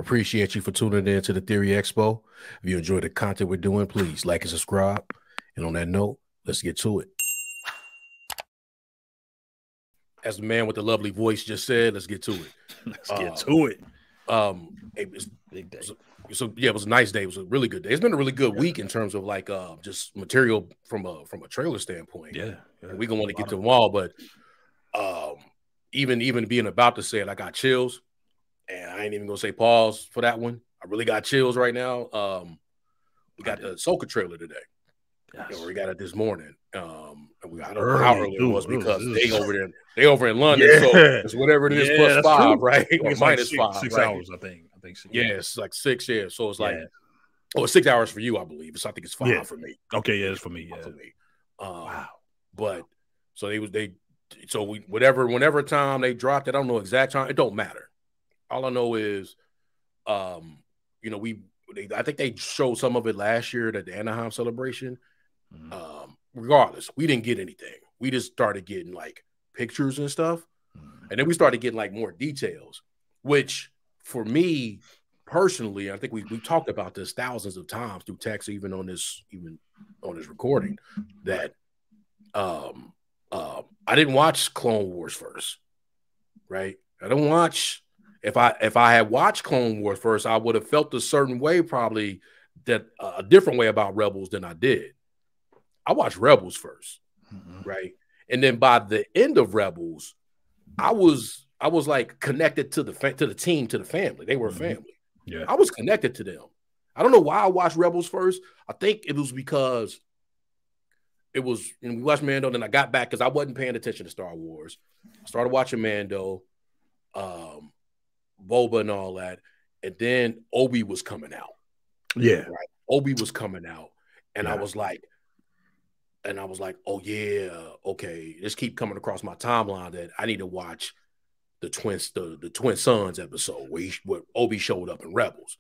Appreciate you for tuning in to the Theory Expo. If you enjoy the content we're doing, please like and subscribe. And on that note, let's get to it. As the man with the lovely voice just said, let's get to it. Let's get to it. It's big day. So yeah, it was a nice day. It was a really good day. It's been a really good week in terms of like just material from a trailer standpoint. Yeah. We gonna want to get to them all, but even being about to say it, I got chills, and I ain't even gonna say pause for that one. I really got chills right now. We got the AHSOKA trailer today. Yes. We got it this morning. I don't know how early it was because they over in London, so it's whatever it is plus 5, right? Or minus like 5, 6 right? hours, I think. Yeah, it's like 6. Yeah, so it's like, it's 6 hours for you, I believe. So I think it's 5 for me. Okay, yeah, it's for me. Yeah, for me. Wow. But so whenever time they dropped it, I don't know exact time. It don't matter. All I know is, I think they showed some of it last year at the Anaheim celebration. Regardless, we didn't get anything. We just started getting like pictures and stuff, and then we started getting like more details. Which for me personally, I think we talked about this thousands of times through text, even on this recording. That I didn't watch Clone Wars first, right? I don't watch. If I had watched Clone Wars first, I would have felt a certain way, probably that a different way about Rebels than I did. I watched Rebels first, right? And then by the end of Rebels, I was like connected to the team, to the family. They were a family. Yeah, I was connected to them. I don't know why I watched Rebels first. I think it was because we watched Mando, then I got back because I wasn't paying attention to Star Wars. I started watching Mando, Boba and all that, and then Obi was coming out. Yeah, right. Obi was coming out, and I was like, oh yeah, okay. This keep coming across my timeline that I need to watch the Twin Sons episode where Obi showed up in Rebels,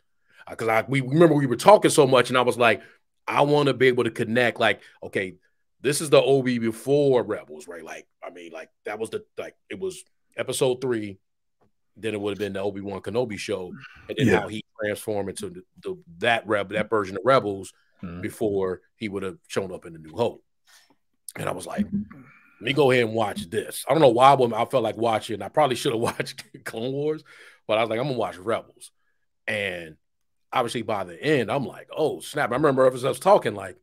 because we remember we were talking so much, and I was like, I want to be able to connect. Like, okay, this is the Obi before Rebels, right? Like, I mean, like that was it was episode 3. Then it would have been the Obi-Wan Kenobi show, and then how he transformed into that version of Rebels before he would have shown up in the New Hope. And I was like, let me go ahead and watch this. I don't know why I felt like watching. I probably should have watched Clone Wars, but I was like, I'm gonna watch Rebels. And obviously by the end, I'm like, oh snap! I remember I was talking like,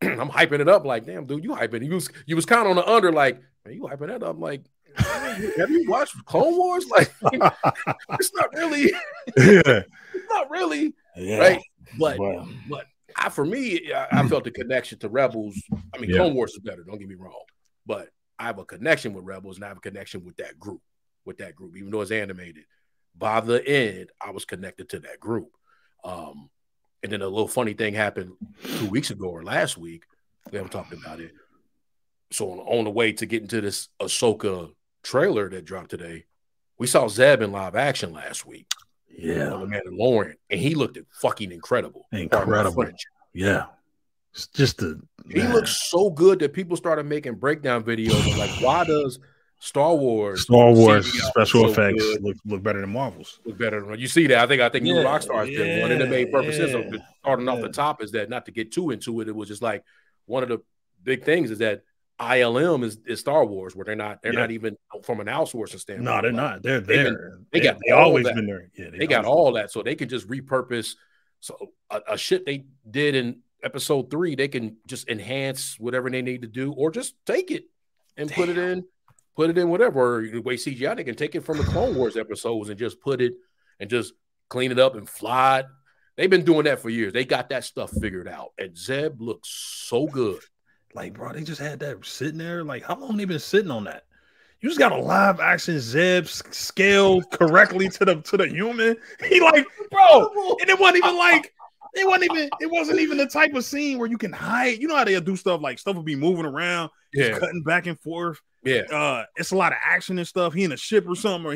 I'm hyping it up like, damn, dude, you hyping it. You was kind of on the under, like, man, you hyping that up, like. Have you watched Clone Wars? Like, it's not really, right? But for me, I felt the connection to Rebels. I mean, Clone Wars is better. Don't get me wrong, but I have a connection with Rebels, and I have a connection with that group. Even though it's animated, by the end, I was connected to that group. And then a little funny thing happened 2 weeks ago or last week. We haven't talked about it. So on the way to get into this Ahsoka trailer that dropped today, we saw Zeb in live action last week. Yeah, on The Mandalorian, and he looked fucking incredible. Yeah, it's just he looks so good that people started making breakdown videos of like, why does Star Wars special effects look better than Marvel's? Look better than you see that. I think New Rockstar did one, and it made perfect sense. So starting off the top is that, not to get too into it, it was just like one of the big things is that ILM is Star Wars, where they're not even from an outsourcing standpoint. No, they're not. They're there. They always been there. Yeah, they got all that, so they can just repurpose. So a shit they did in episode 3, they can just enhance whatever they need to do, or just take it and put it in whatever. Or the way CGI, they can take it from the Clone Wars episodes and just put it and just clean it up and fly it. They've been doing that for years. They got that stuff figured out, and Zeb looks so good. Like, bro, they just had that sitting there. Like, how long they been sitting on that? You just got a live action Zeb scaled correctly to the human. He like, bro, and it wasn't even the type of scene where you can hide. You know how they do stuff, like stuff will be moving around, cutting back and forth. Yeah, it's a lot of action and stuff. He in a ship or something, or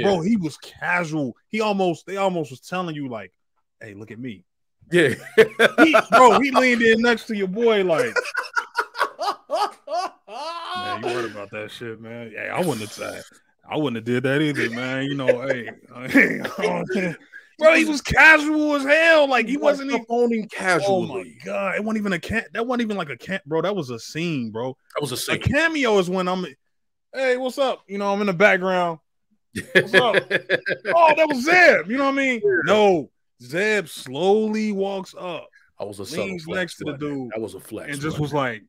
bro, he was casual. They almost was telling you like, hey, look at me. Yeah, he leaned in next to your boy like. Man, you heard about that shit, man. Hey, I wouldn't have did that either, man. You know, hey, bro, he was casual as hell. Like he wasn't even owning casually. Oh my god, it wasn't even that wasn't even like a bro. That was a scene, bro. That was a scene. A cameo is when hey, what's up? You know, I'm in the background. What's up? Oh, that was Zeb. You know what I mean? Yeah. No, Zeb slowly walks up. I was a leans next to the dude. That was a flex. And just was like,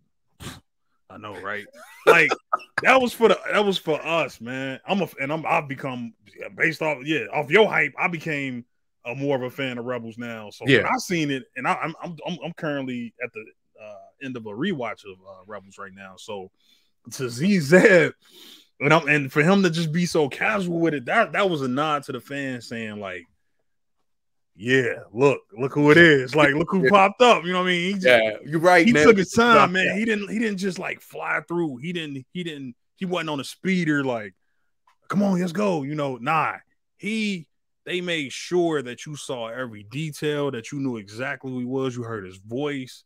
I know, right? Like that was for us, man. I've become based off off your hype. I became more of a fan of Rebels now. So when I seen it, and I'm currently at the end of a rewatch of Rebels right now. So to see Zeb, and for him to just be so casual with it, that was a nod to the fans saying like, yeah, look who it is. Like, look who popped up. You know what I mean? You're right. He took his time, man. He didn't just like fly through. He wasn't on a speeder. Like, come on, let's go. You know, nah. They made sure that you saw every detail, that you knew exactly who he was. You heard his voice,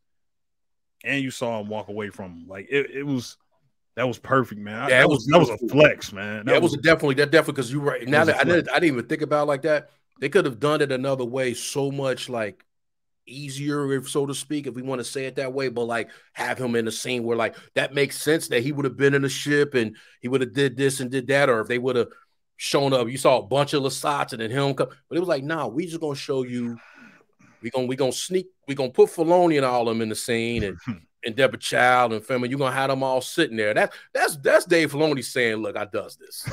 and you saw him walk away from him. Like that was perfect, man. That was a flex, man. That was definitely because you're right. Now that I didn't even think about it like that. They could have done it another way, so much like easier, if so to speak, if we want to say it that way. But like have him in a scene where like that makes sense that he would have been in a ship and he would have did this and did that, or if they would have shown up, you saw a bunch of Lasats and then him come. But it was like, nah, we just gonna show you. We gonna put Filoni and all of them in the scene and Deborah Child and family. You're gonna have them all sitting there. That's Dave Filoni saying, look, I does this.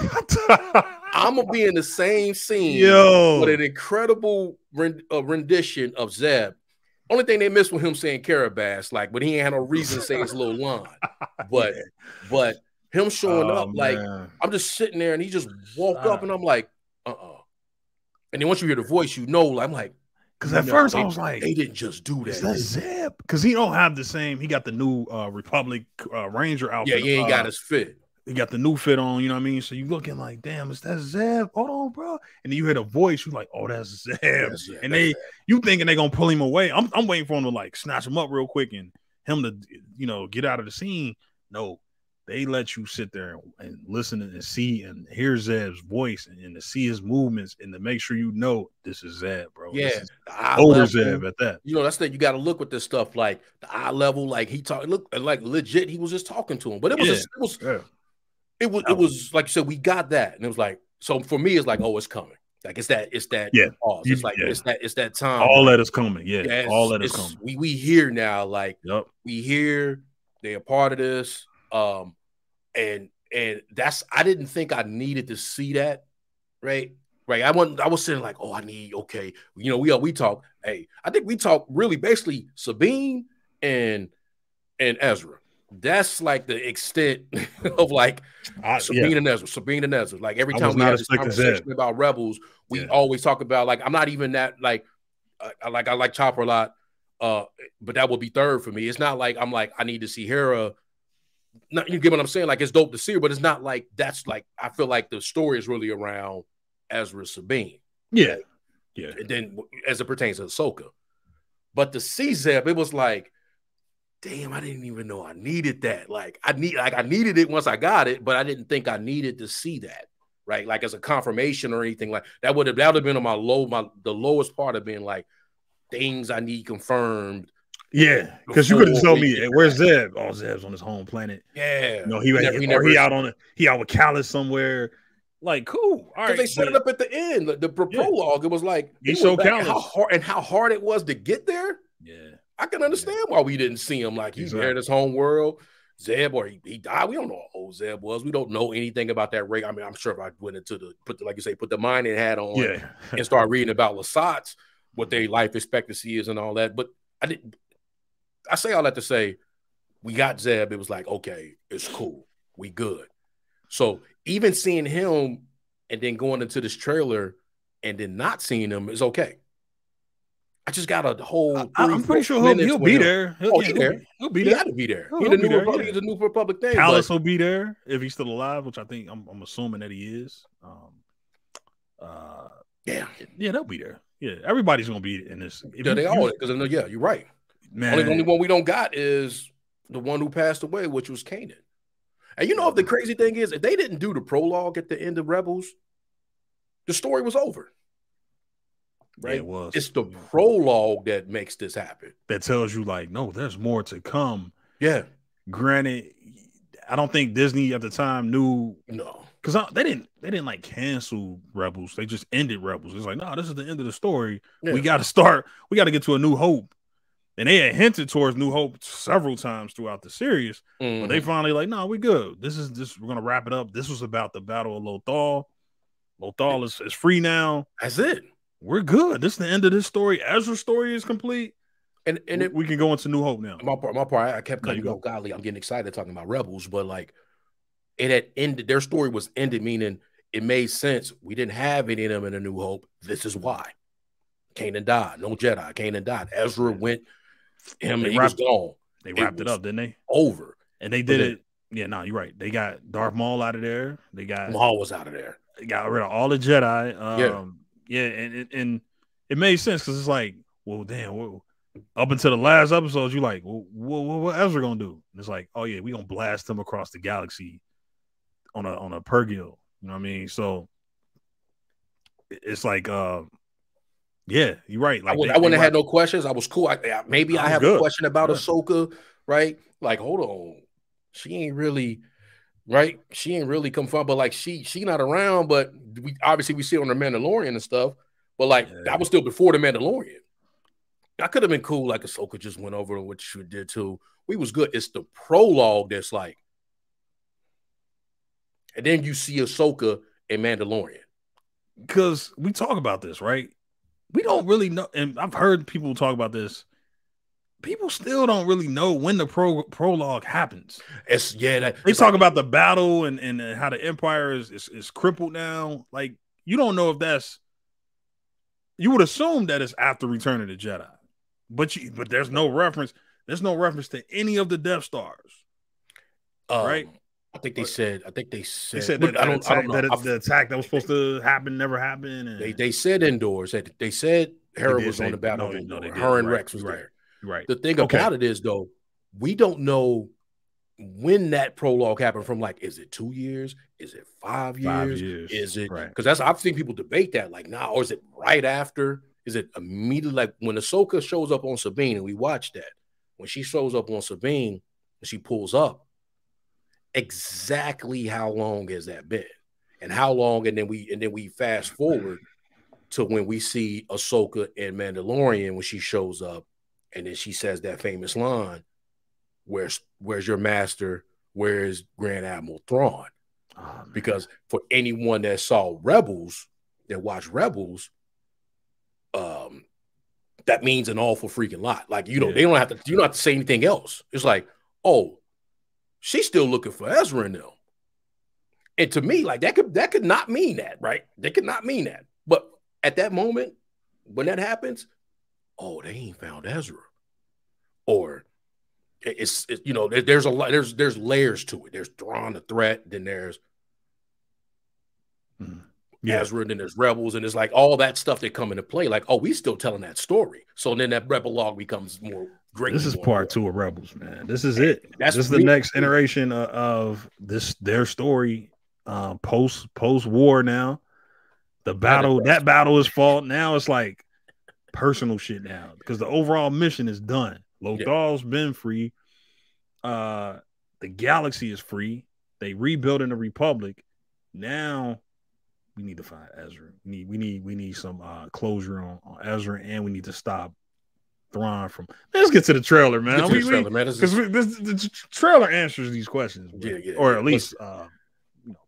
I'm gonna be in the same scene with an incredible rendition of Zeb. Only thing they missed with him saying Carabas, like, but he ain't had no reason to say his little line. But him showing up, like, I'm just sitting there and he just woke up and I'm like, And then once you hear the voice, you know, I'm like, because at first I was like, they didn't just do that. Is that Zeb? Because he don't have the same. He got the new Republic Ranger outfit. Yeah, he ain't got his fit. He got the new fit on, you know what I mean? So you looking like, damn, is that Zeb? Hold on, bro. And then you hear the voice, you like, oh, that's Zeb. And you thinking they're gonna pull him away. I'm waiting for him to like snatch him up real quick and him to, you know, get out of the scene. No, they let you sit there and listen and see and hear Zeb's voice and to see his movements and to make sure you know this is Zeb, bro. Yeah, older Zeb at that. You know, that's the you got to look with this stuff like the eye level, like he talked, look like legit. He was just talking to him, but it was like you said, we got that, and it was like so for me, it's like, oh, it's coming. Like it's that pause. It's like it's that time. All that is coming. Yeah, all that is coming. We here now. Like we here. They're a part of this. And that's I didn't think I needed to see that, right? I was sitting like, oh, okay. You know, we talk. Hey, I think we talk really basically Sabine and Ezra. That's like the extent of like Sabine and Ezra. Like every time we have this conversation about Rebels, we always talk about like I'm not even that like I like Chopper a lot, but that would be third for me. It's not like I'm like I need to see Hera. Not, you get what I'm saying? Like it's dope to see her, but it's not like that's like I feel like the story is really around Ezra Sabine. Yeah. And then as it pertains to Ahsoka. But to see Zeb, it was like, damn, I didn't even know I needed that. Like I needed it once I got it, but I didn't think I needed to see that, right? Like as a confirmation or anything like that would have been on the lowest part of being like things I need confirmed. Yeah, because you could have told me, hey, where's Zeb? Oh, Zeb's on his home planet. Yeah, no, he out with Callus somewhere. Like, cool. All right, they set it up at the end. The prologue, it was like how hard it was to get there. Yeah, I can understand why we didn't see him. Like he's there in his home world. Zeb, or he died. We don't know how old Zeb was. We don't know anything about that race. I mean, I'm sure if I went into put the mining hat on and start reading about Lasats, what their life expectancy is and all that. But I didn't. I say all that to say we got Zeb. It was like, okay, it's cool. We good. So even seeing him and then going into this trailer and then not seeing him is okay. I just got a whole. I'm pretty sure he'll be there. He'll be there. He'll be there. He got to be there. He's the new Republic thing. Callus will be there if he's still alive, which I think I'm assuming that he is. Yeah, they'll be there. Yeah, everybody's gonna be in this. They all because you're right. Man. Only one we don't got is the one who passed away, which was Kanan. And you know, if the crazy thing is, if they didn't do the prologue at the end of Rebels, the story was over. right? Yeah, it was. It's the prologue that makes this happen. That tells you, like, no, there's more to come. Yeah. Granted, I don't think Disney at the time knew. No. Because they didn't like cancel Rebels. They just ended Rebels. It's like, no, this is the end of the story. Yeah. We got to get to A New Hope. And they had hinted towards New Hope several times throughout the series. But they finally like, no, we good. We're gonna wrap it up. This was about the Battle of Lothal. Lothal is free now. That's it. We're good. This is the end of this story. Ezra's story is complete. And we can go into New Hope now. My part, I kept cutting you off. Golly, I'm getting excited talking about Rebels, but like it had ended. Their story was ended, meaning it made sense. We didn't have any of them in A New Hope. This is why. Kanan died. No Jedi. Kanan died. Ezra went. He was gone. They wrapped it up, didn't they? Over. And they did it. Yeah, no, you're right. They got Darth Maul out of there. Maul was out of there. They got rid of all the Jedi. And it made sense because it's like, well, damn, up until the last episode, you're like, well, what Ezra gonna do? And it's like, oh yeah, we gonna blast them across the galaxy on a Purgil. You know what I mean? So it's like, yeah, you're right. Like I wouldn't have had no questions. I was cool. I have a question about Ahsoka, right? Like, hold on, she ain't really right. She ain't really come from, but like she not around. But we see on the Mandalorian and stuff. But like that was still before the Mandalorian. That could have been cool. Like Ahsoka just went over what she did too. We was good. It's the prologue that's like, and then you see Ahsoka in Mandalorian. Because we talk about this, right? We don't really know, and I've heard people talk about this. People still don't really know when the prologue happens. They talk about the battle and how the Empire is crippled now. Like, you don't know if that's. You would assume that it's after Return of the Jedi, but there's no reference. There's no reference to any of the Death Stars, right? I think they said. They said that the attack that was supposed to happen never happened. And they said indoors. They said Hera was on the battle. Her and Rex was there. Right. The thing about it is, though, we don't know when that prologue happened. From like, is it 2 years? Is it 5 years? 5 years. Is it because I've seen people debate that. Like, now, or is it right after? Is it immediately? Like when Ahsoka shows up on Sabine, and we watched that when she shows up on Sabine and she pulls up. Exactly how long has that been, and how long, and then we fast forward to when we see Ahsoka in Mandalorian when she shows up, and then she says that famous line, "Where's your master? Where's Grand Admiral Thrawn?" Because for anyone that saw Rebels, that watched Rebels, that means an awful freaking lot. Like they don't have to. You don't have to say anything else. It's like, oh. She's still looking for Ezra and them. And to me, like that could not mean that, right? They could not mean that. But at that moment, when that happens, oh, they ain't found Ezra. Or it's there's a lot, there's layers to it. There's Thrawn, the threat, then there's Ezra, and then there's Rebels, and it's like all that stuff that come into play. Like, oh, we still telling that story. So then that Rebel log becomes more great. This is part 2 of Rebels, man. This is it. This is the next iteration of their story. Post war now. The battle, that battle is fought. Now it's like personal shit now because the overall mission is done. Lothal's been free. The galaxy is free. They rebuilding the Republic. Now we need to find Ezra. We need some closure on Ezra, and we need to stop Thrawn from. Let's get to the trailer, man. The trailer answers these questions, or at least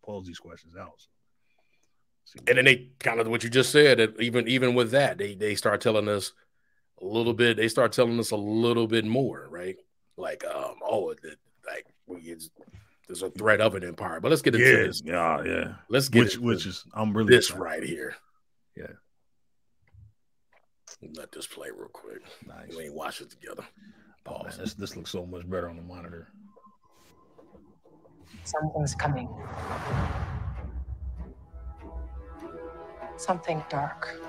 pulls these questions out. And then they kind of what you just said. That even with that, they start telling us a little bit. They start telling us a little bit more, right? Like there's a threat of an empire. But let's get into this. Yeah. Let's get I'm really this excited. Right here. Yeah. Let this play real quick. Nice. We ain't watch it together. Pause. Man, this looks so much better on the monitor. Something's coming. Something dark.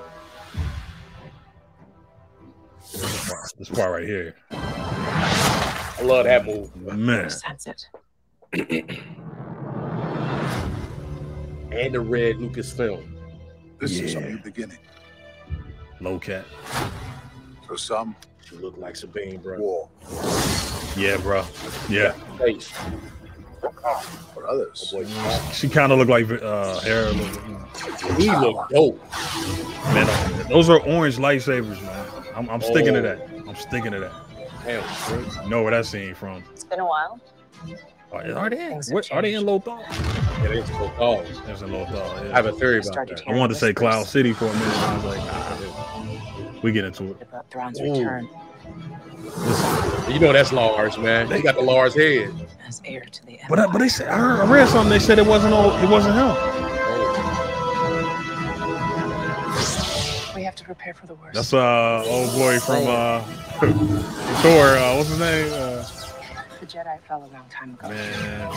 This part right here. I love that move. Man. I sense it. And the red Lucasfilm. This is a new beginning. Low cat. For some, she looked like Sabine, bro. War. Yeah, bro. Yeah. Face. For others, she kind of looked like Hera. He looked dope. Man, those are orange lightsabers, man. I'm sticking to that. I'm sticking to that. Damn, you know where that scene from? It's been a while. Are they in Lothal? Yeah, they in Lothal. There's in Lothal. Yeah. I have a theory about that. I wanted to say Cloud City for a minute. I was like, nah, we get into it. About Thrawn's return. You know that's Lars, man. They got the Lars head. As heir to the but they said I read something. They said it wasn't him. We have to prepare for the worst. That's old boy from Thor. What's his name? The Jedi fell a long time ago. Man,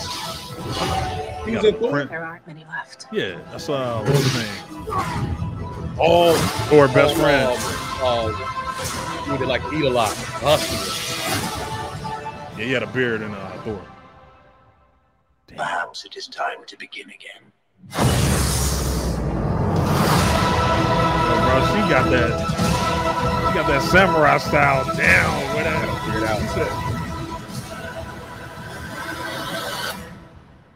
there aren't many left. Yeah, that's what's his name? Oh, Thor best friend. He did like eat a lot. Yeah, he had a beard in Thor. Perhaps it is time to begin again. Oh, bro, she got that samurai style down. With that. Figure it out.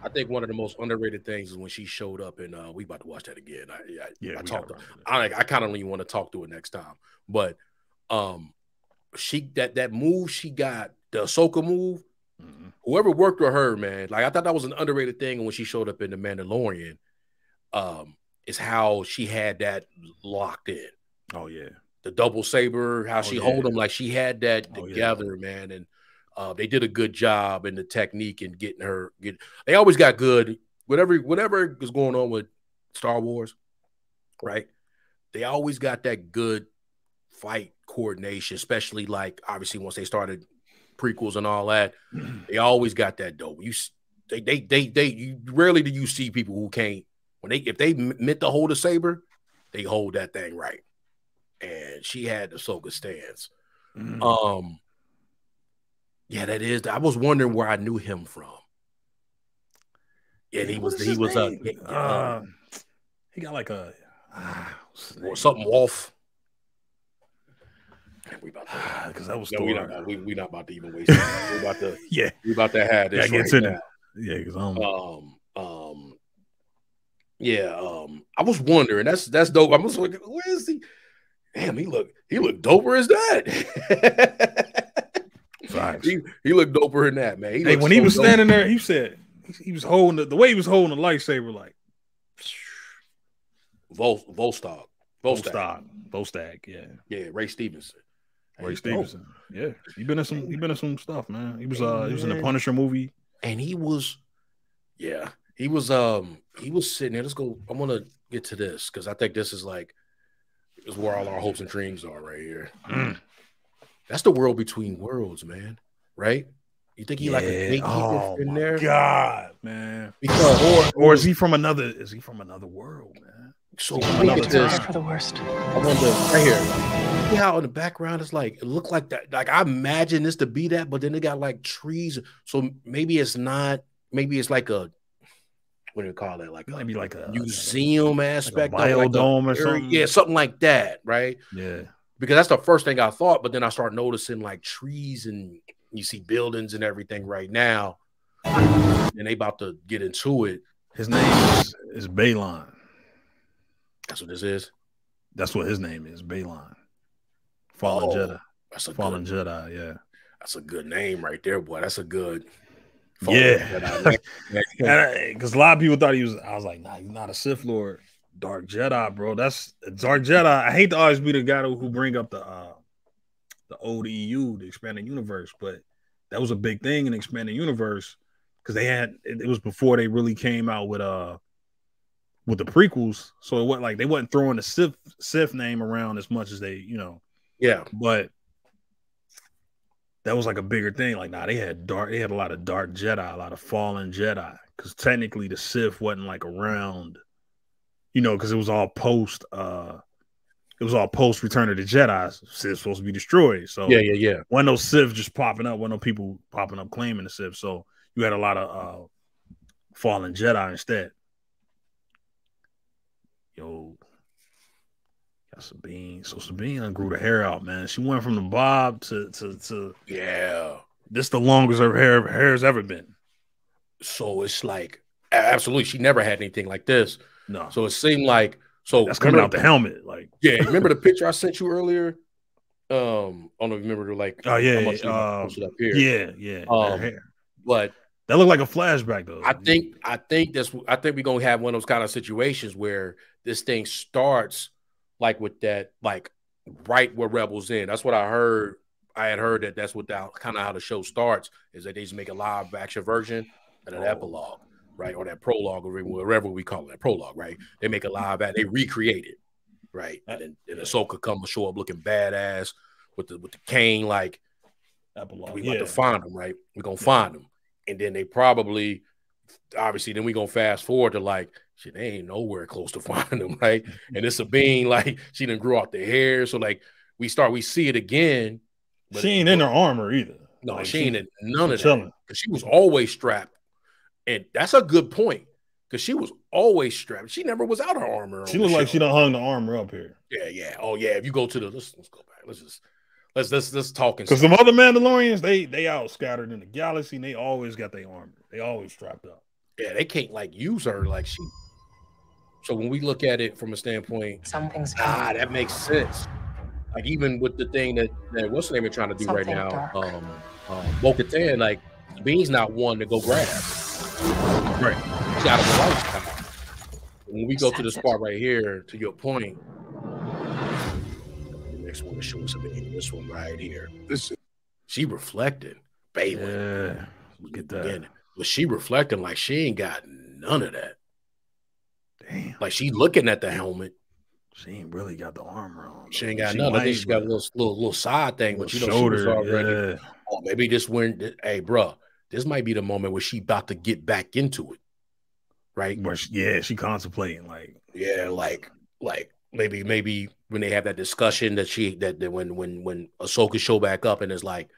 I think one of the most underrated things is when she showed up, and we about to watch that again. I talked. I kind of don't even want to talk through it next time, but she that move she got, the Ahsoka move. Whoever worked with her, man, like I thought that was an underrated thing. When she showed up in The Mandalorian, is how she had that locked in. Oh yeah, the double saber, how she hold them, like she had that together, man. And they did a good job in the technique and getting her. They always got good. Whatever is going on with Star Wars, right? They always got that good fight coordination, especially like obviously once they started prequels and all that. They always got that dope. You rarely do you see people who can't if they meant to hold a saber, they hold that thing right. And she had the Ahsoka stance. Yeah, that is. I was wondering where I knew him from. Yeah, he was he got like a something Wolf. We about to because that was we not about to even waste time. We about to we about to have this right now. Yeah, because I was wondering. That's dope. I was like, where is he? Damn, he looked doper as that. He looked doper than that, man. When he was standing there, he said he was holding the way he was holding the lightsaber, like Volstagg, yeah, Ray Stevenson. Yeah, he been in some stuff, man. He was in the Punisher movie, and he was sitting there. Let's go. I want to get to this because I think this is where all our hopes and dreams are right here. That's the world between worlds, man. Right? You think he like a gatekeeper in there? God, man. Because or is he from another? Is he from another world, man? So look at this. For the worst. I wonder right here. See how in the background it's like it looked like that. Like I imagine this to be that, but then they got like trees. So maybe it's not. Maybe it's like a what do you call it? Like maybe like a museum aspect, like a biodome or something. Yeah, something like that, right? Yeah. Because that's the first thing I thought, but then I start noticing like trees and you see buildings and everything right now, and they about to get into it. His name is Balon. That's what this is. That's what his name is, Balon. Fallen Jedi. That's a Fallen Jedi. Yeah, that's a good name right there, boy. That's a good. Because a lot of people thought he was. I was like, nah, he's not a Sith Lord. Dark Jedi, bro. That's Dark Jedi. I hate to always be the guy who bring up the old EU, the expanded universe, but that was a big thing in the expanded universe because they had it was before they really came out with the prequels, so it wasn't like they wasn't throwing the Sith name around as much as they, but that was like a bigger thing. Like, they had a lot of dark Jedi, a lot of fallen Jedi, because technically the Sith wasn't like around. Because it was all post Return of the Jedi. Sith supposed to be destroyed. So One of those Sith just popping up, one of those people popping up claiming the Sith. So you had a lot of fallen Jedi instead. Yo, Sabine. So Sabine done grew the hair out, man. She went from the bob to yeah. This the longest her hair's ever been. So it's like absolutely, she never had anything like this. No. So it seemed like that's coming out the helmet. Like remember the picture I sent you earlier? I don't know if you remember like up here. But that looked like a flashback though. I think we're gonna have one of those kind of situations where this thing starts like with that, like right where Rebels in. That's what I heard. I had heard that's what kind of how the show starts, is that they just make a live action version and an epilogue, right? Or that prologue, or whatever we call it, that prologue, right? They make a live they recreate it, right? And then Ahsoka come and show up looking badass with the cane, like epilogue. We got to find them, right? We're gonna find them. And then they probably, obviously, then we're going to fast forward to like, shit, they ain't nowhere close to finding them, right? And it's Sabine, like, she done grew out the hair. So, like, we see it again. But she ain't in her armor either. No, like, she ain't in none of that. Because she was always strapped. And that's a good point. Because she was always strapped. She never was out of her armor. She looked like she done hung the armor up here. Yeah. Oh, yeah. If you go to let's go back. Let's talk. Because some other Mandalorians, they out scattered in the galaxy, and they always got their armor. They always strapped up. Yeah, they can't like use her like she. So when we look at it from a standpoint, some things that makes sense. Like even with the thing that what's the name they're trying to do right now, Bo-Katan, like Sabine's not one to go grab. Right, she's out of the lifestyle. When we go to this part right here, to your point. One to show Sabine, this one right here. She reflecting, baby. Yeah, get that. But she reflecting like she ain't got none of that. Damn. Like she looking at the helmet. She ain't really got the armor on. She ain't got none. I think she got a little side thing, but you know, shoulder, she was already. Yeah. Oh, maybe this when, hey, bro, this might be the moment where she about to get back into it, right? Where she contemplating, like, like maybe when they have that discussion that when Ahsoka show back up and it's like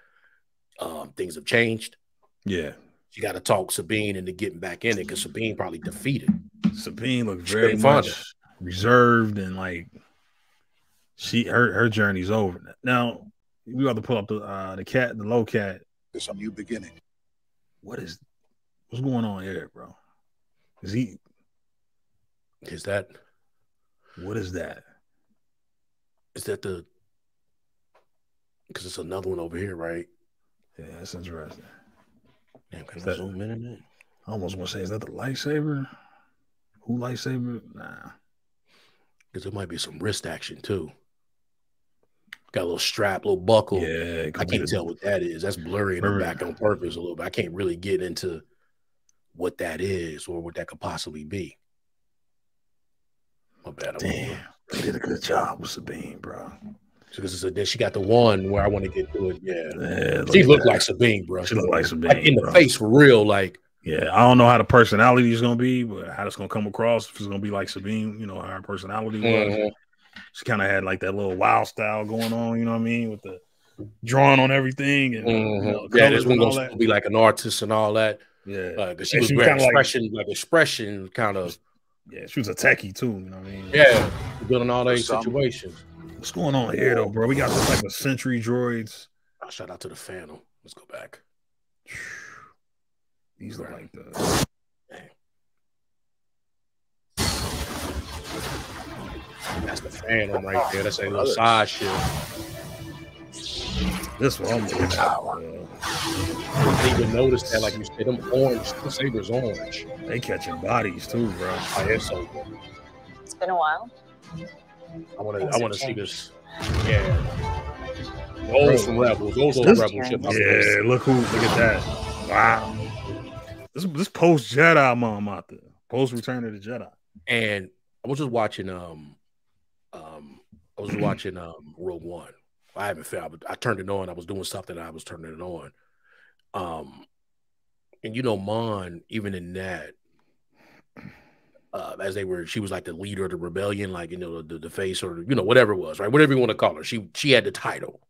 things have changed. Yeah. You got to talk Sabine into getting back in it because Sabine probably defeated. Sabine looked very much reserved and like her journey's over. Now we got to pull up the low cat. There's a new beginning. What's going on here, bro? What is that? Is that because it's another one over here, right? Yeah, that's interesting. Damn, can I zoom in on that? I almost want to say, is that the lightsaber? Who lightsaber? Nah. Because there might be some wrist action too. Got a little strap, little buckle. Yeah, I can't tell what that is. That's blurry in the back on purpose a little bit. I can't really get into what that is or what that could possibly be. My bad. Damn, they did a good job with Sabine, bro. Because she got the one where I want to get to it. Yeah, she looked like Sabine, bro. She looked like Sabine, like in the face for real. Like, yeah, I don't know how the personality is gonna be, but how it's gonna come across. If it's gonna be like Sabine, you know, how her personality was. She kind of had like that little wild style going on. You know what I mean, with the drawing on everything and you know, this one gonna be like an artist and all that. Yeah, because she was very expression, kind of. Yeah, she was a techie too. You know what I mean? Yeah, building all those situations. What's going on here, though, bro? We got some type of sentry droids. I'll shout out to the Phantom. Let's go back. These look like the. That's the Phantom right there. That's a little side shit. This one, I didn't even notice that, like you said, them orange, the saber's orange. They catching bodies too, bro. I guess so. It's been a while. I want to see this. Yeah. Those from Rebels. Those are Rebel ships. Yeah, look at that. Wow. This post Jedi mom out there. Post Return of the Jedi. And I was just watching Rogue One. I haven't found, but I turned it on. I was doing something. I was turning it on. And you know, Mon, even in that, she was like the leader of the rebellion, like, you know, the face, or, you know, whatever it was, right? Whatever you want to call her. She had the title,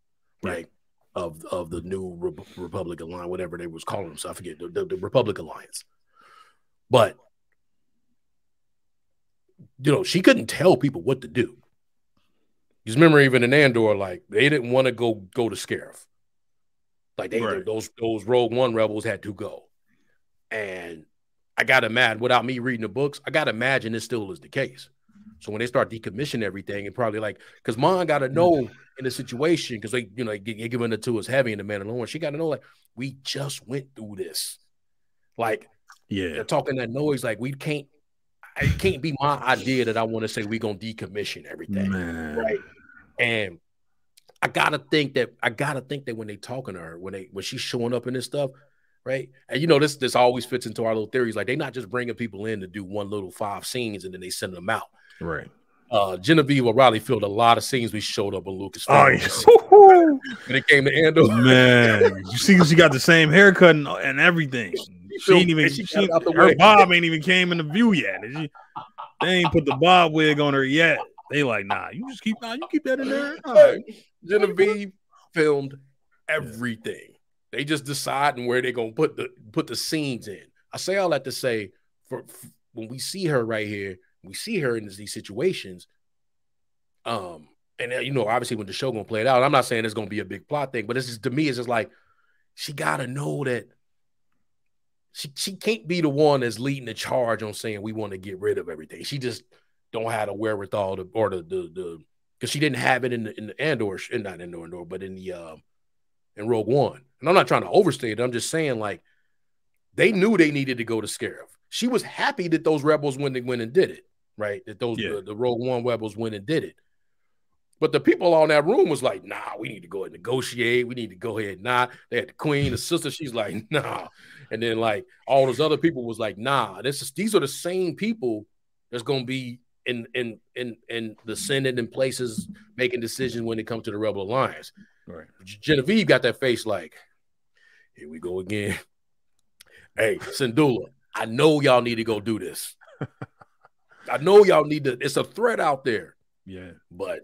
right? Of the new Republic Alliance, whatever they was calling themselves. I forget, the Republic Alliance. But, you know, she couldn't tell people what to do. You remember even in Andor, like they didn't want to go to Scarif. Like those Rogue One rebels had to go. And I got to imagine, without me reading the books, I got to imagine this still is the case. So when they start decommissioning everything, and probably like, because Mon got to know in the situation, because they, you know, they giving it to us heavy in the Mandalorian. She got to know, like, we just went through this. Like, they're talking that noise, like it can't be my idea that I want to say we're gonna decommission everything, right? And I gotta think that when they talking to her, when she's showing up in this stuff, right? And you know, this always fits into our little theories. Like, they're not just bringing people in to do one little 5 scenes and then they send them out, right? Genevieve O'Reilly filled a lot of scenes we showed up on Lucasfilm. Oh, when it came to Andor, man, you see, she got the same haircut and everything. She ain't even. Her bob ain't even came into view yet. They ain't put the bob wig on her yet. They like, nah, you keep that in there. Right. Genevieve filmed everything. They just deciding where they're gonna put the scenes in. I say all that to say, for when we see her right here, we see her in these situations. And you know, obviously when the show gonna play it out, I'm not saying it's gonna be a big plot thing, but it's just, to me, it's just like she gotta know that. She can't be the one that's leading the charge on saying we want to get rid of everything. She just don't have the wherewithal because she didn't have it in the Andor, not in Andor, but in Rogue One. And I'm not trying to overstate it. I'm just saying, like, they knew they needed to go to Scarif. She was happy that those rebels went and did it, right? That the Rogue One rebels went and did it. But the people on that room was like, nah, we need to go and negotiate. We need to go ahead. Nah. They had the queen, the sister. She's like, nah. And then, like, all those other people was like, nah. These are the same people that's going to be in the Senate and places making decisions when it comes to the Rebel Alliance. Right. Genevieve got that face like, here we go again. Hey, Syndulla, I know y'all need to go do this. I know y'all need to. It's a threat out there. Yeah. But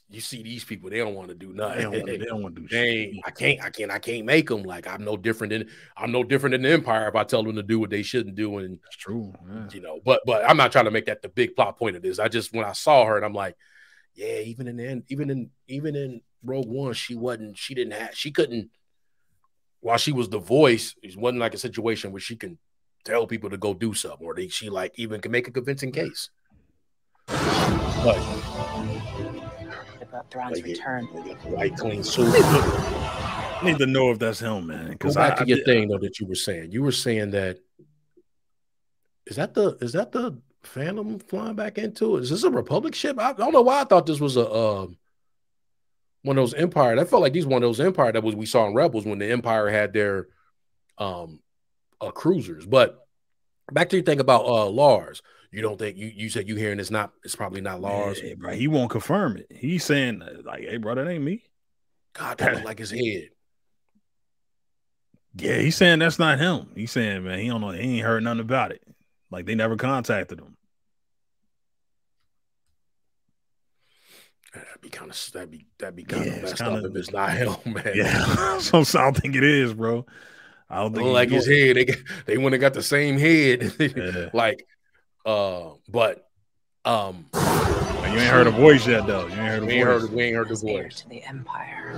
you see these people, they don't want to do nothing. They don't want to do shit. I can't make them. Like, I'm no different than the Empire if I tell them to do what they shouldn't do. And it's true. Yeah. You know, but I'm not trying to make that the big plot point of this. I just, when I saw her and I'm like, yeah, even in Rogue One, she couldn't, while she was the voice, it wasn't like a situation where she can tell people to go do something, or she like even can make a convincing case. But about Thrawn's return. White clean suit. I need to know if that's him, man. Because back to your thing though that you were saying. You were saying that is that the Phantom flying back into it? Is this a Republic ship? I don't know why I thought this was a one of those Empire. I felt like these one of those Empire that we saw in Rebels when the Empire had their cruisers. But back to your thing about Lars. You don't think you said you hearing it's probably not Lars. Yeah, bro, he won't confirm it. He's saying like, hey, bro, that ain't me. God, that look like his head. Yeah, he's saying that's not him. He's saying, man, he don't know, he ain't heard nothing about it. Like, they never contacted him. That'd be kind of messed up if it's not him, man. Yeah, so I don't think it is, bro. I don't think like his head. They went and got the same head. Yeah. Like, but you ain't heard a voice yet, though. You ain't heard a voice. We ain't heard the voice. To the Empire.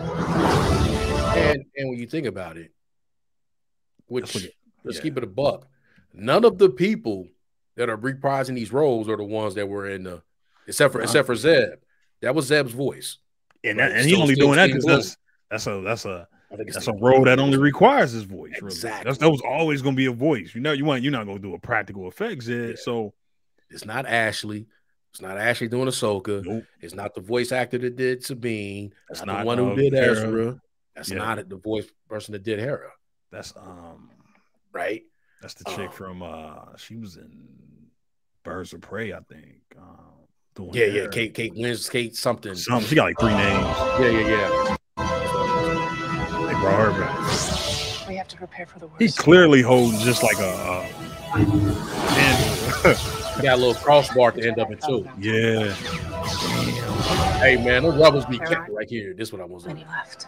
And when you think about it, let's keep it a buck. None of the people that are reprising these roles are the ones that were in the, except for Zeb. That was Zeb's voice, and he only doing that because that's a role that only requires his voice. Exactly. Really. That was always going to be a voice. You know, you're not going to do a practical effect, Zed. Yeah. So it's not Ashley. It's not Ashley doing Ahsoka. Nope. It's not the voice actor that did Sabine. That's not the one who did Ezra. That's not the voice person that did Hera. That's right. That's the chick from she was in Birds of Prey, I think. Yeah. Kate Winslet, something. She got like 3 names. Yeah. They brought her back. We have to prepare for the worst. He clearly holding just like a he got a little crossbar at the end of it too. Yeah. Hey man, those rebels be kept right here. This is what I was. When he left.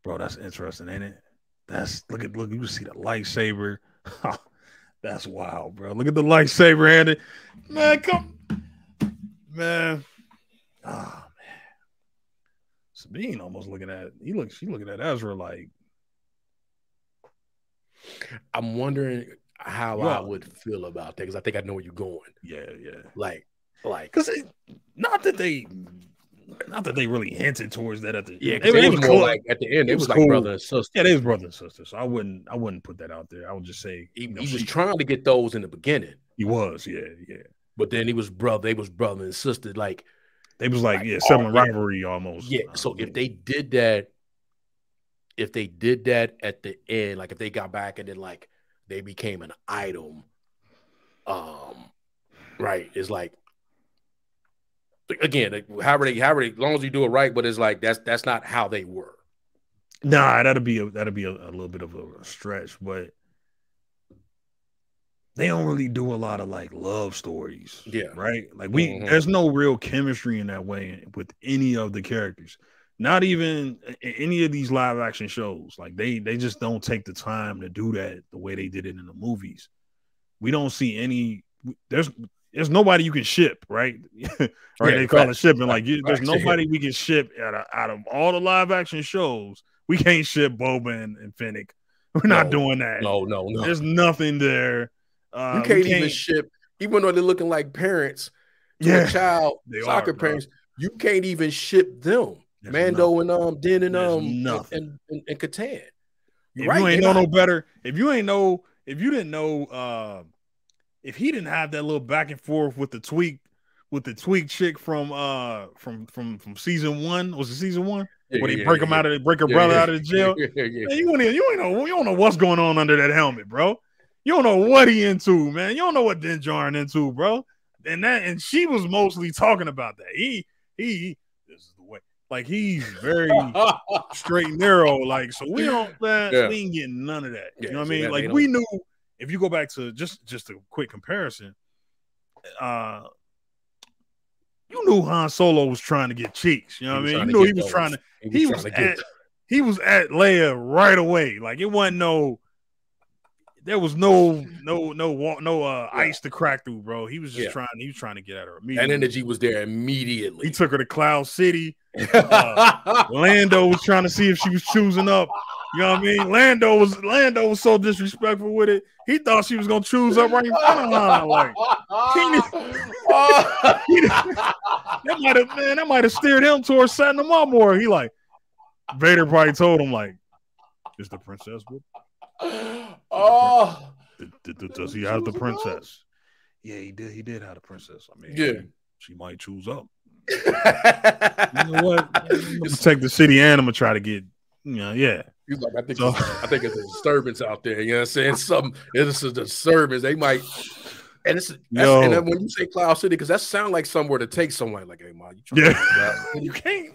Bro, that's interesting, ain't it? Look, you see the lightsaber. That's wild, bro. Look at the lightsaber, Andy. Man, come. Man. Oh, man. Sabine almost looking at she looking at Ezra like. I'm wondering how I would feel about that because I think I know where you're going. Yeah. Like, because not that they really hinted towards that at the it was more like at the end it was like brother and sister. Yeah, they was brother and sister. So I wouldn't put that out there. I would just say he was trying to get those in the beginning. He was, yeah. But then they was brother and sister. Like they was like sibling rivalry almost. Yeah. So if they did that at the end, like if they got back and then like they became an item, right? It's like again, however they, as long as you do it right, but it's like that's not how they were. Nah, that'd be a little bit of a stretch, but they don't really do a lot of like love stories. Yeah. Right. Like there's no real chemistry in that way with any of the characters. Not even any of these live action shows. Like they just don't take the time to do that the way they did it in the movies. We don't see any. There's nobody you can ship, right? Right. They call it shipping. Like there's nobody we can ship out of all the live action shows. We can't ship Boba and Fennec. We're not doing that. No. There's nothing there. You can't even ship, even though they're looking like parents to a child, soccer parents. You can't even ship them. There's Mando nothing. And Din and Katan. If you ain't know no better, if you didn't know, if he didn't have that little back and forth with the tweak chick from season 1, was it season 1? Where they break her brother out of the jail. Man, you don't know what's going on under that helmet, bro. You don't know what he into, man. You don't know what Din Djarin into, bro. And she was mostly talking about that. He this is the way. Like he's very straight and narrow. Like, so we don't we ain't getting none of that. You know what I mean? Like we knew, if you go back to just a quick comparison, you knew Han Solo was trying to get cheeks. You know what I mean? You knew he was trying to. He was at Leia right away. Like it wasn't no. There was no ice to crack through, bro. He was just trying to get at her immediately. That energy was there immediately. He took her to Cloud City. Lando was trying to see if she was choosing up. You know what I mean? Lando was so disrespectful with it. He thought she was gonna choose up right in front of her. Like that might have steered him towards setting him up more. He like Vader probably told him like, "Is the princess with?" Does he have the princess? Yeah, he did. He did have the princess. I mean, she might choose up. You know what? I'm gonna take the city and I'm gonna try to get. He's like, I think it's a disturbance out there. You know what I'm saying? It's a disturbance. They might. And and then when you say Cloud City, because that sounds like somewhere to take someone. Like, hey, man, you can't.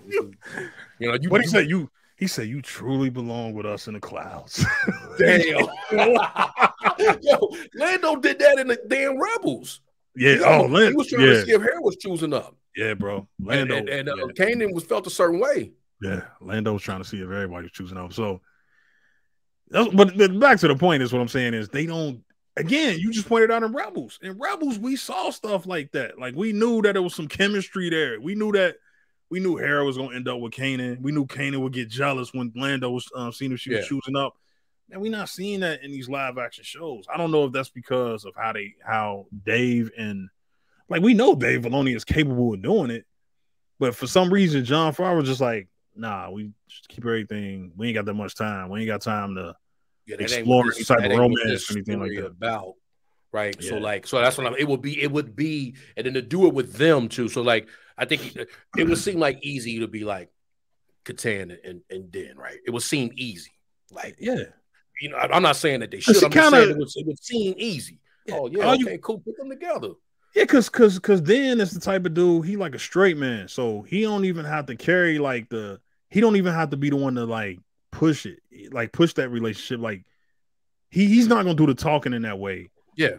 What he said? He said, "You truly belong with us in the clouds." Damn. Yo, Lando did that in the damn Rebels. Yeah. He was trying to see if Hera was choosing up. Yeah, bro. Lando and Kanan was felt a certain way. Yeah, Lando was trying to see if everybody was choosing up. So, but back to the point is what I'm saying is they don't. Again, you just pointed out in Rebels. In Rebels, we saw stuff like that. Like we knew that there was some chemistry there. We knew Hera was gonna end up with Kanan. We knew Kanan would get jealous when Lando was seeing if she was choosing up. And we're not seeing that in these live action shows. I don't know if that's because of how Dave and like we know Dave Filoni is capable of doing it, but for some reason Jon Favreau was just like, nah, we just keep everything. We ain't got that much time. We ain't got time to explore any type of romance or anything like that. About right. Yeah. So that's what it would be, and then to do it with them too. So like I think it would seem like easy to be like Katan and Din, right? It would seem easy. Like, I'm not saying that they should. I'm just saying it would seem easy. Yeah. Oh yeah, okay, cool. Put them together. Yeah, because Din is the type of dude, he like a straight man. So he don't even have to carry he don't even have to be the one to like push it, like push that relationship. Like he's not gonna do the talking in that way. Yeah.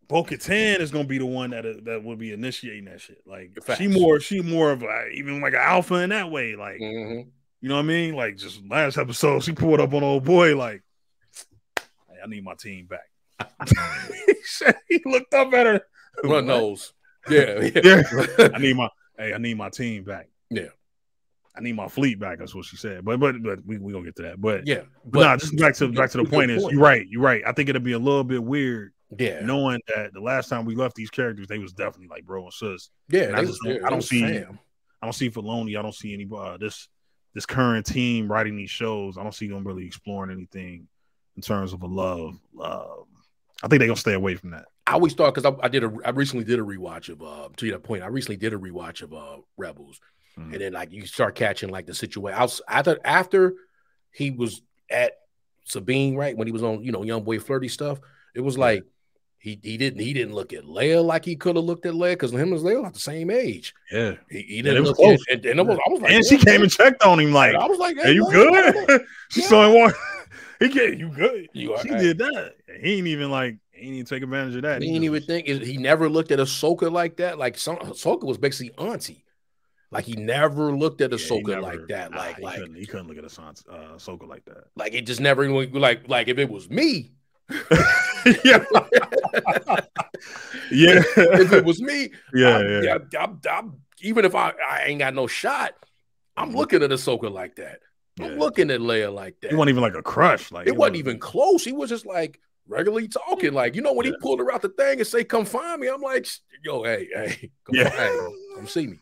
Bo-Katan is gonna be the one that will be initiating that shit. Like she more of even like an alpha in that way. Like you know what I mean? Like just last episode, she pulled up on old boy like, hey, I need my team back. He looked up at her. Run nose. Yeah. I need my team back. Yeah. I need my fleet back. That's what she said. But we gonna get to that. But yeah, but nah, just back to the point is you're right. I think it'll be a little bit weird. Yeah, knowing that the last time we left these characters, they was definitely like bro and sis. Yeah, and I don't see Filoni. I don't see any this current team writing these shows. I don't see them really exploring anything in terms of a love. I think they're gonna stay away from that. I always thought because I recently did a rewatch of to that point. I recently did a rewatch of Rebels, and then like you start catching like the situation. After he was at Sabine, right when he was on young boy flirty stuff, it was like he didn't look at Leia like he could have looked at Leia because him and Leia are the same age. Yeah, he didn't look close. And I was like, and she came and checked on him like, I was like, hey, you good? She saw him walk. He can't. You good? She did that. He ain't even take advantage of that. He didn't even think. He never looked at Ahsoka like that. Like Ahsoka was basically auntie. Like he never looked at Ahsoka like that. He couldn't look at Ahsoka like that. Like it just never like if it was me. yeah. If it was me, I'm, even if I ain't got no shot, I'm looking at Ahsoka like that. I'm looking at Leia like that. It wasn't even like a crush. Like it wasn't even close. He was just like regularly talking. Like, when he pulled her out the thing and say, come find me, I'm like, yo, hey, come see me.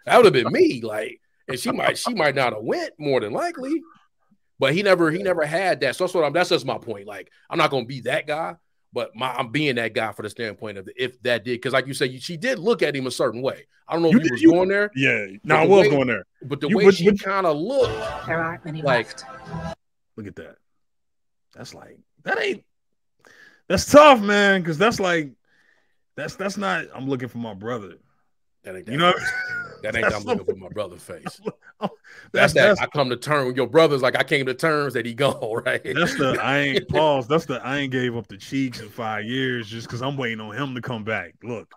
That would have been me. Like, and she might not have went more than likely, but he never had that. So that's just my point. Like, I'm not gonna be that guy, but I'm being that guy for the standpoint of if that did, because like you said, she did look at him a certain way. I don't know if you was going there. Yeah, no, I was going there. But the way she kind of looked, there aren't many left. Look at that. That's tough, man. Because that's not. I'm looking for my brother. That ain't that. I'm looking for my brother's face. That's I come to terms with your brother's like I came to terms that he gone, right? I ain't gave up the cheeks in 5 years just because I'm waiting on him to come back. Look,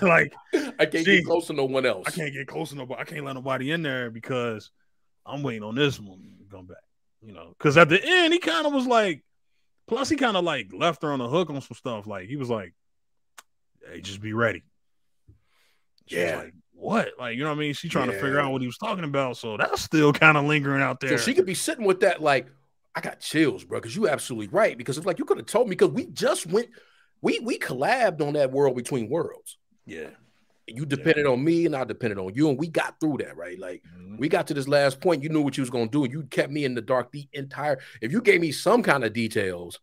like I can't get close to no one else. I can't get close to nobody. I can't let nobody in there because I'm waiting on this one to come back. Because at the end he kind of was like, plus he kind of like left her on the hook on some stuff. Like he was like, "Hey, just be ready." She was like, what? Like, you know what I mean? She trying to figure out what he was talking about. So that's still kind of lingering out there. So she could be sitting with that, like, I got chills, bro, because you're absolutely right. Because it's like you could have told me because we just went, we collabed on that World Between Worlds. Yeah. You depended on me and I depended on you, and we got through that, right? Like we got to this last point. You knew what you was gonna do, and you kept me in the dark the entire. If you gave me some kind of details,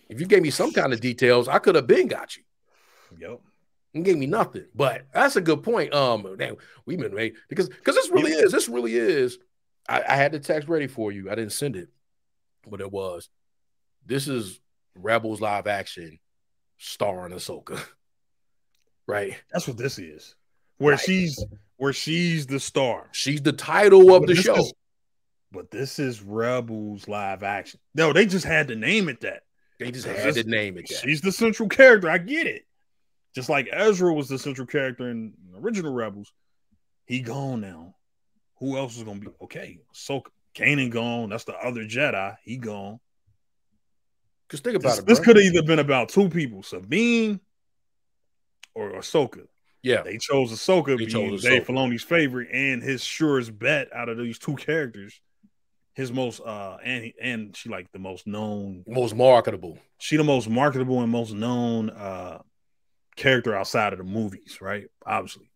I could have been got you. Yep. And gave me nothing, but that's a good point. Damn, we've been ready because this really is. I had the text ready for you. I didn't send it, but it was. This is Rebels live action starring Ahsoka, right? That's what this is. Where she's the star. She's the title of the show. But this is Rebels live action. No, they just had to name it that. They just had to name it that. She's the central character. I get it. Just like Ezra was the central character in original Rebels, he gone now. Who else is gonna be okay? Ahsoka, Kanan gone. That's the other Jedi. He gone. Because think about it. This could have either been about two people, Sabine or Ahsoka. Yeah, they chose Ahsoka being Dave Filoni's favorite and his surest bet out of these two characters. His most and she like the most known, most marketable. She the most marketable and most known character outside of the movies, right? Obviously.